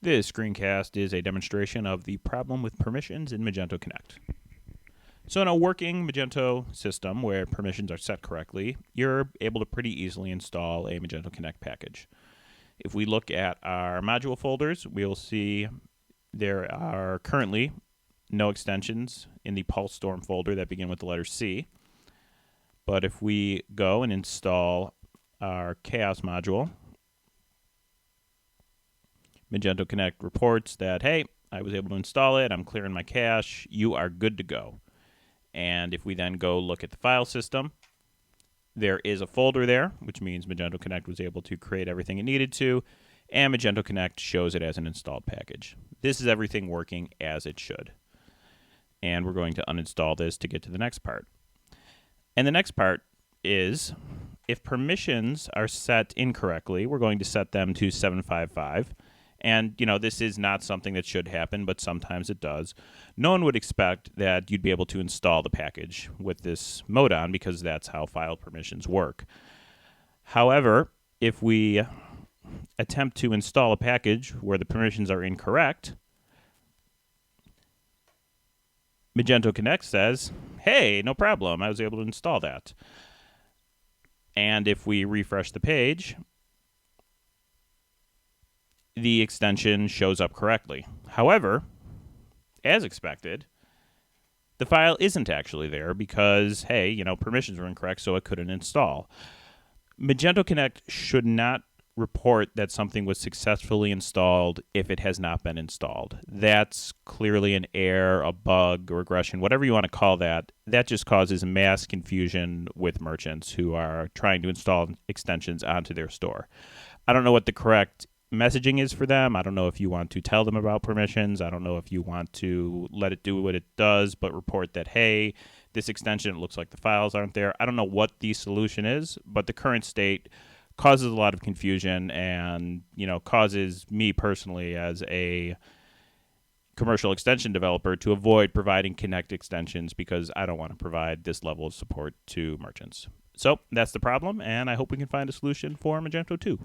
This screencast is a demonstration of the problem with permissions in Magento Connect. So in a working Magento system where permissions are set correctly, you're able to pretty easily install a Magento Connect package. If we look at our module folders, we'll see there are currently no extensions in the Pulse Storm folder that begin with the letter C. But if we go and install our Chaos module, Magento Connect reports that, hey, I was able to install it, I'm clearing my cache, you are good to go. And if we then go look at the file system, there is a folder there, which means Magento Connect was able to create everything it needed to, and Magento Connect shows it as an installed package. This is everything working as it should. And we're going to uninstall this to get to the next part. And the next part is, if permissions are set incorrectly, we're going to set them to 755. And, this is not something that should happen, but sometimes it does. No one would expect that you'd be able to install the package with this mode on because that's how file permissions work. However, if we attempt to install a package where the permissions are incorrect, Magento Connect says, hey, no problem, I was able to install that. And if we refresh the page, the extension shows up correctly. However, as expected, the file isn't actually there because, hey, permissions were incorrect, so it couldn't install. Magento Connect should not report that something was successfully installed if it has not been installed. That's clearly an error, a bug, a regression, whatever you want to call that. That just causes mass confusion with merchants who are trying to install extensions onto their store. I don't know what the correct messaging is for them. I don't know if you want to tell them about permissions. I don't know if you want to let it do what it does, but report that, hey, this extension, it looks like the files aren't there. I don't know what the solution is, but the current state causes a lot of confusion and, causes me personally as a commercial extension developer to avoid providing Connect extensions because I don't want to provide this level of support to merchants. So that's the problem, and I hope we can find a solution for Magento 2.